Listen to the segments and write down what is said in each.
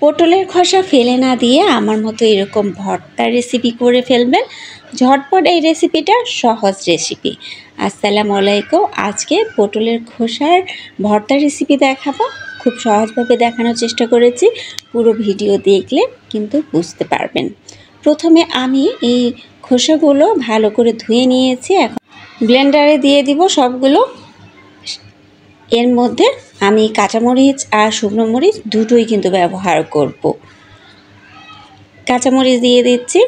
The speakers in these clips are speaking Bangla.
পটলের খোসা ফেলে না দিয়ে আমার মতো এরকম ভর্তার রেসিপি করে ফেলবেন। ঝটপট এই রেসিপিটা সহজ রেসিপি। আসসালামু আলাইকুম। আজকে পটলের খোসার ভর্তার রেসিপি দেখাবো। খুব সহজভাবে দেখানোর চেষ্টা করেছি, পুরো ভিডিও দেখলে কিন্তু বুঝতে পারবেন। প্রথমে আমি এই খোসাগুলো ভালো করে ধুয়ে নিয়েছি, এখন ব্লেন্ডারে দিয়ে দিব সবগুলো। এর মধ্যে আমি কাঁচামরিচ আর শুকনো মরিচ দুটোই কিন্তু ব্যবহার করব। কাঁচামরিচ দিয়ে দিচ্ছি,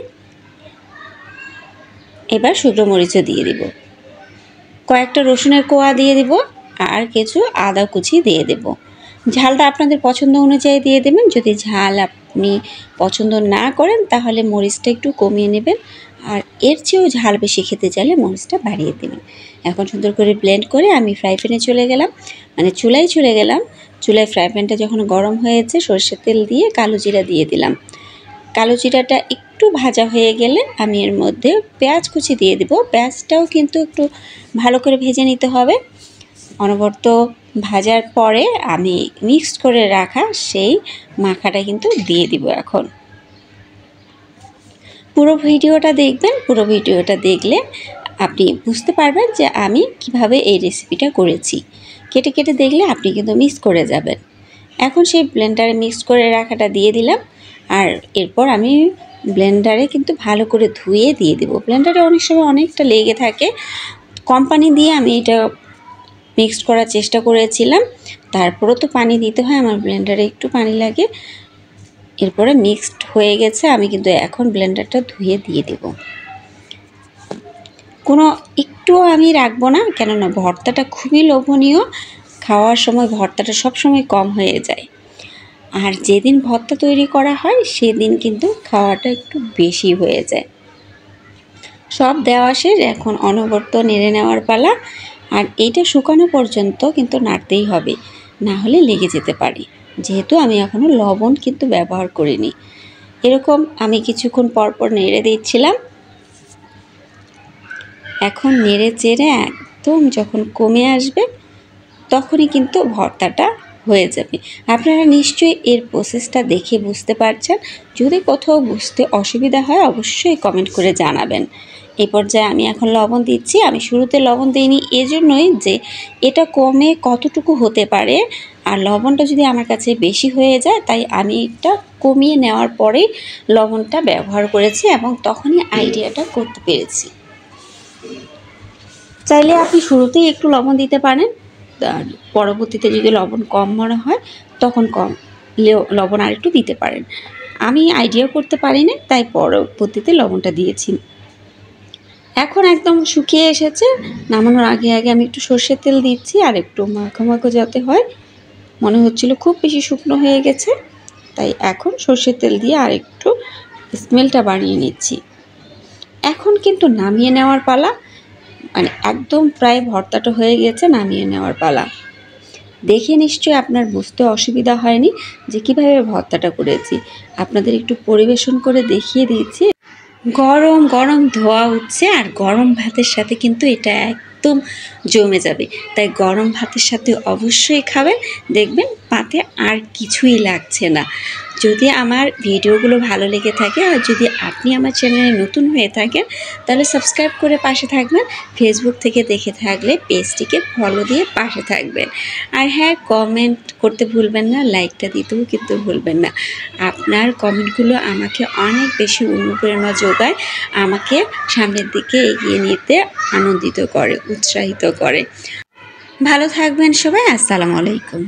এবার শুকনো মরিচও দিয়ে দিব, কয়েকটা রসুনের কোয়া দিয়ে দিব আর কিছু আদা কুচি দিয়ে দেব। ঝালটা আপনাদের পছন্দ অনুযায়ী দিয়ে দেবেন। যদি ঝাল আপনি পছন্দ না করেন তাহলে মরিচটা একটু কমিয়ে নেবেন, আর এর চেয়েও ঝাল বেশি খেতে চাইলে মরিচটা বাড়িয়ে দেবেন। এখন সুন্দর করে ব্লেন্ড করে আমি ফ্রাই প্যানে চলে গেলাম, মানে চুলায় চলে গেলাম। চুলায় ফ্রাই প্যানটা যখন গরম হয়েছে সরষের তেল দিয়ে কালো জিরা দিয়ে দিলাম। কালো জিরাটা একটু ভাজা হয়ে গেলে আমি এর মধ্যে পেঁয়াজ কুচি দিয়ে দেব। পেঁয়াজটাও কিন্তু একটু ভালো করে ভেজে নিতে হবে। অনবরত ভাজার পরে আমি মিক্সড করে রাখা সেই মাখাটা কিন্তু দিয়ে দিব। এখন পুরো ভিডিওটা দেখবেন। পুরো ভিডিওটা দেখলে আপনি বুঝতে পারবেন যে আমি কিভাবে এই রেসিপিটা করেছি। কেটে কেটে দেখলে আপনি কিন্তু মিক্স করে যাবেন। এখন সেই ব্লেন্ডারে মিক্স করে রাখাটা দিয়ে দিলাম, আর এরপর আমি ব্লেন্ডারে কিন্তু ভালো করে ধুয়ে দিয়ে দেব। ব্লেন্ডারে অনেক সময় অনেকটা লেগে থাকে, কম পানি দিয়ে আমি এটা মিক্সড করার চেষ্টা করেছিলাম। তারপরও তো পানি দিতে হয়, আমার ব্লেন্ডারে একটু পানি লাগে। এরপরে মিক্সড হয়ে গেছে, আমি কিন্তু এখন ব্লেন্ডারটা ধুয়ে দিয়ে দেব। কোনো একটুও আমি রাখবো না, কেননা ভর্তাটা খুবই লোভনীয়। খাওয়ার সময় ভর্তাটা সবসময় কম হয়ে যায়, আর যেদিন ভর্তা তৈরি করা হয় সেদিন কিন্তু খাওয়াটা একটু বেশি হয়ে যায়। সব দেওয়া শেষ, এখন অনবরত নেড়ে নেওয়ার পালা। আর এইটা শুকানো পর্যন্ত কিন্তু নাড়তেই হবে, না হলে লেগে যেতে পারে। যেহেতু আমি এখনও লবণ কিন্তু ব্যবহার করিনি। এরকম আমি কিছুক্ষণ পরপর নেড়ে দিচ্ছিলাম। এখন নেড়ে চেড়ে একদম যখন কমে আসবে তখনই কিন্তু ভর্তাটা হয়ে যাবে। আপনারা নিশ্চয়ই এর প্রসেসটা দেখে বুঝতে পারছেন। যদি কোথাও বুঝতে অসুবিধা হয় অবশ্যই কমেন্ট করে জানাবেন। এই পর্যায়ে আমি এখন লবণ দিচ্ছি। আমি শুরুতে লবণ দিইনি এজন্যই যে এটা কমে কতটুকু হতে পারে, আর লবণটা যদি আমার কাছে বেশি হয়ে যায় তাই আমি এটা কমিয়ে নেওয়ার পরেই লবণটা ব্যবহার করেছি এবং তখনই আইডিয়াটা করতে পেরেছি। চাইলে আপনি শুরুতেই একটু লবণ দিতে পারেন, আর পরবর্তীতে যদি লবণ কম মনে হয় তখন কম লবণ আর একটু দিতে পারেন। আমি আইডিয়া করতে পারি না তাই পরবর্তীতে লবণটা দিয়েছি। এখন একদম শুকিয়ে এসেছে। নামানোর আগে আগে আমি একটু সর্ষের তেল দিচ্ছি, আর একটু মাখো মাখো যাতে হয়। মনে হচ্ছিল খুব বেশি শুকনো হয়ে গেছে, তাই এখন সর্ষের তেল দিয়ে আর একটু স্মেলটা বাড়িয়ে নিচ্ছি। এখন কিন্তু নামিয়ে নেওয়ার পালা, মানে একদম প্রায় ভর্তাটা হয়ে গেছে, নামিয়ে নেওয়ার পালা। দেখে নিশ্চয়ই আপনার বুঝতে অসুবিধা হয়নি যে কীভাবে ভর্তাটা করেছি। আপনাদের একটু পরিবেশন করে দেখিয়ে দিয়েছি। গরম গরম ধোয়া উঠছে, আর গরম ভাতের সাথে কিন্তু এটা একদম জমে যাবে। তাই গরম ভাতের সাথে অবশ্যই খাবেন, দেখবেন পাতে আর কিছুই লাগছে না। যদি আমার ভিডিওগুলো ভালো লেগে থাকে আর যদি আপনি আমার চ্যানেলে নতুন হয়ে থাকেন তাহলে সাবস্ক্রাইব করে পাশে থাকবেন। ফেসবুক থেকে দেখে থাকলে পেজটিকে ফলো দিয়ে পাশে থাকবেন। আর হ্যাঁ, কমেন্ট করতে ভুলবেন না, লাইকটা দিতেও কিন্তু ভুলবেন না। আপনার কমেন্টগুলো আমাকে অনেক বেশি অনুপ্রেরণা যোগায়, আমাকে সামনের দিকে এগিয়ে নিতে আনন্দিত করে, উৎসাহিত করে। ভালো থাকবেন সবাই। আসসালামু আলাইকুম।